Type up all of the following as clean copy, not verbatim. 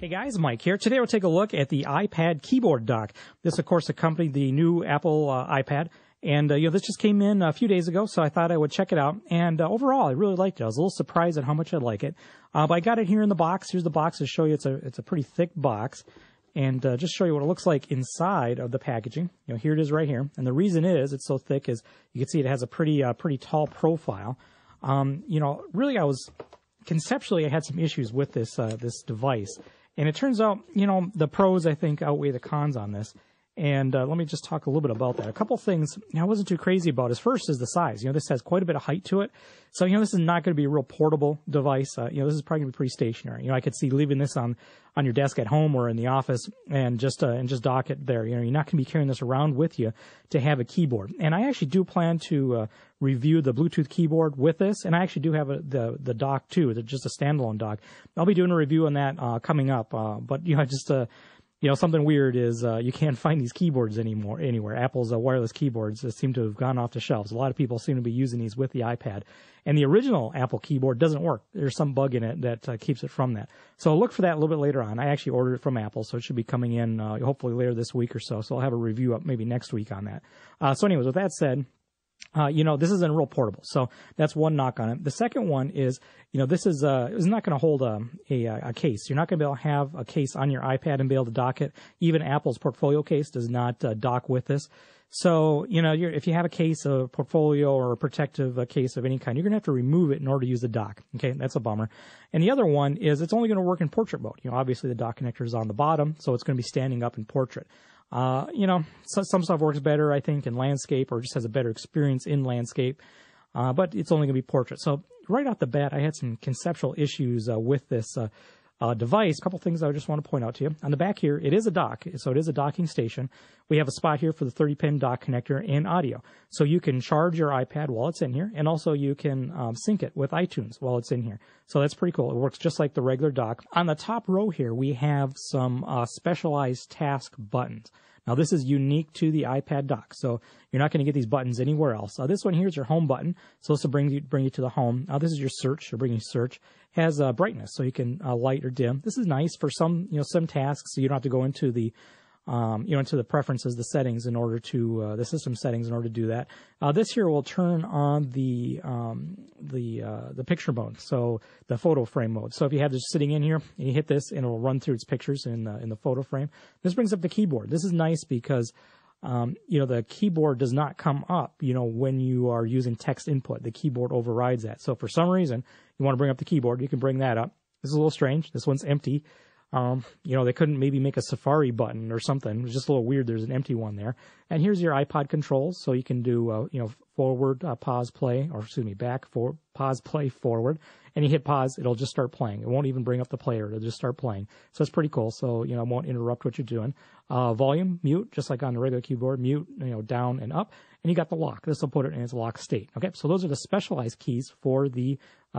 Hey guys, Mike here. Today we'll take a look at the iPad keyboard dock. This, of course, accompanied the new Apple iPad. And, this just came in a few days ago, so I thought I would check it out. And overall, I really liked it. I was a little surprised at how much I like it. But I got it here in the box. Here's the box to show you. It's a pretty thick box. And just show you what it looks like inside of the packaging. Here it is right here. And the reason is it's so thick is you can see it has a pretty tall profile. Really conceptually I had some issues with this device. And it turns out, the pros, I think, outweigh the cons on this. And let me just talk a little bit about that. A couple things I wasn't too crazy about is first is the size. This has quite a bit of height to it. So, this is not going to be a real portable device. This is probably going to be pretty stationary. I could see leaving this on your desk at home or in the office and just dock it there. You're not going to be carrying this around with you to have a keyboard. And I actually do plan to review the Bluetooth keyboard with this. And I actually do have the dock too, just a standalone dock. I'll be doing a review on that coming up. But something weird is you can't find these keyboards anywhere. Apple's wireless keyboards seem to have gone off the shelves. A lot of people seem to be using these with the iPad. And the original Apple keyboard doesn't work. There's some bug in it that keeps it from that. So I'll look for that a little bit later on. I actually ordered it from Apple, so it should be coming in hopefully later this week or so. So I'll have a review up maybe next week on that. So anyways, with that said, this isn't real portable. So that's one knock on it. The second one is, this is not going to hold a case. You're not going to be able to have a case on your iPad and be able to dock it. Even Apple's Portfolio case does not dock with this. So, if you have a case, a Portfolio or a protective case of any kind, you're going to have to remove it in order to use the dock. Okay, that's a bummer. And the other one is it's only going to work in portrait mode. Obviously the dock connector is on the bottom, so it's going to be standing up in portrait. Some stuff works better, I think, in landscape or just has a better experience in landscape, but it's only going to be portrait. So right off the bat, I had some conceptual issues with this device. A couple things I just want to point out to you. On the back here, it is a dock, so it is a docking station. We have a spot here for the 30-pin dock connector and audio. So you can charge your iPad while it's in here, and also you can sync it with iTunes while it's in here. So that's pretty cool. It works just like the regular dock. On the top row here, we have some specialized task buttons. Now, this is unique to the iPad dock, so you're not going to get these buttons anywhere else. This one here is your home button, so this will bring you to the home. This is your search. It'll bring you search. Has brightness, so you can light or dim. This is nice for some tasks, so you don't have to go into the into the preferences, the settings in order to the system settings in order to do that. This here will turn on the picture mode, so the photo frame mode. So if you have this sitting in here and you hit this, and it will run through its pictures in the photo frame. This brings up the keyboard. This is nice because the keyboard does not come up, when you are using text input. The keyboard overrides that. So for some reason you want to bring up the keyboard, you can bring that up. This is a little strange. This one's empty. They couldn't maybe make a Safari button or something. It was just a little weird. There's an empty one there. And here's your iPod controls. So you can do, forward, pause, play, back, pause, play, forward. And you hit pause, it'll just start playing. It won't even bring up the player. It'll just start playing. So it's pretty cool. So, it won't interrupt what you're doing. Volume, mute, just like on the regular keyboard, mute, down and up. And you got the lock. This will put it in its lock state. Okay, so those are the specialized keys for the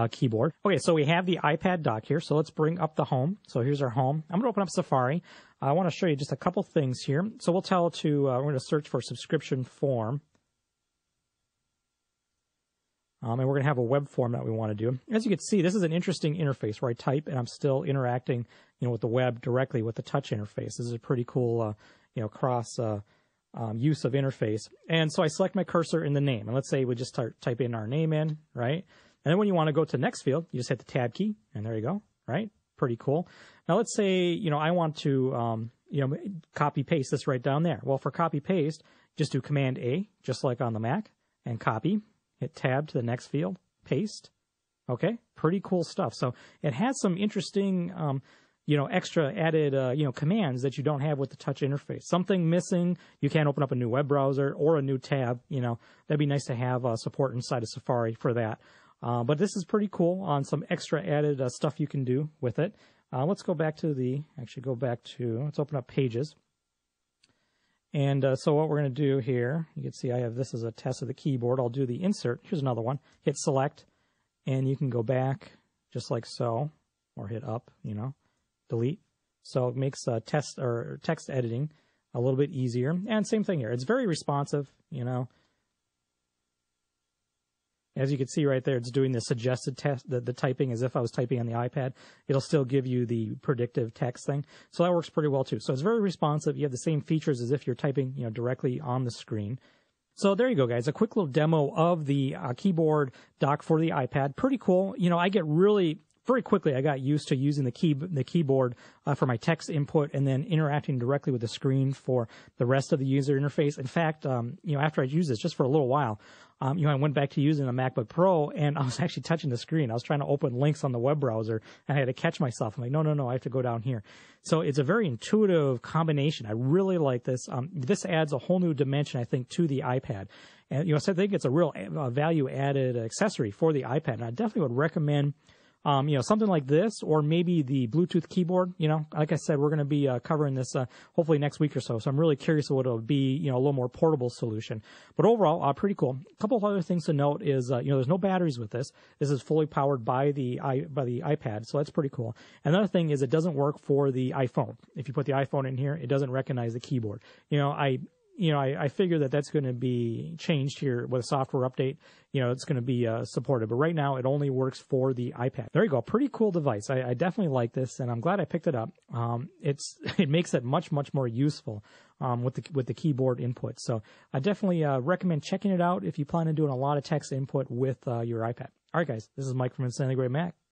keyboard. Okay, so we have the iPad dock here. So let's bring up the home. So here's our home. I'm going to open up Safari. I want to show you just a couple things here. So we'll tell it to, we're going to search for subscription form. And we're going to have a web form that we want to do. As you can see, this is an interesting interface where I type and I'm still interacting, with the web directly with the touch interface. This is a pretty cool, cross use of interface. And so I select my cursor in the name. And let's say we just start typing our name in, right? And then when you want to go to the next field, you just hit the tab key, and there you go, right? Pretty cool. Now let's say, I want to, copy paste this right down there. Well, for copy paste, just do Command A, just like on the Mac, and copy. Hit tab to the next field, paste. Okay, pretty cool stuff. So it has some interesting, extra added, commands that you don't have with the touch interface. Something missing, you can't open up a new web browser or a new tab. That'd be nice to have support inside of Safari for that. But this is pretty cool on some extra added stuff you can do with it. Let's go back to let's open up Pages. And so what we're going to do here, you can see I have this as a test of the keyboard. I'll do the insert. Here's another one. Hit select, and you can go back just like so, or hit up, delete. So it makes text editing a little bit easier. And same thing here. It's very responsive, As you can see right there, it's doing the suggested test, the typing as if I was typing on the iPad. It'll still give you the predictive text thing. So that works pretty well too. So it's very responsive. You have the same features as if you're typing, directly on the screen. So there you go, guys. A quick little demo of the keyboard dock for the iPad. Pretty cool. I get very quickly, I got used to using the keyboard for my text input and then interacting directly with the screen for the rest of the user interface. In fact, after I used this just for a little while, I went back to using a MacBook Pro and I was actually touching the screen. I was trying to open links on the web browser and I had to catch myself. I'm like, no, I have to go down here. So it's a very intuitive combination. I really like this. This adds a whole new dimension, I think, to the iPad. And, so I think it's a real value added accessory for the iPad. And I definitely would recommend something like this, or maybe the Bluetooth keyboard. Like I said, we're going to be covering this hopefully next week or so. So I'm really curious what it'll be, a little more portable solution. But overall, pretty cool. A couple of other things to note is, there's no batteries with this. This is fully powered by the iPad, so that's pretty cool. Another thing is it doesn't work for the iPhone. If you put the iPhone in here, it doesn't recognize the keyboard. I figure that's going to be changed here with a software update. It's going to be supported. But right now, it only works for the iPad. There you go. Pretty cool device. I definitely like this, and I'm glad I picked it up. It makes it much, much more useful with the keyboard input. So I definitely recommend checking it out if you plan on doing a lot of text input with your iPad. All right, guys. This is Mike from Insanely Great Mac.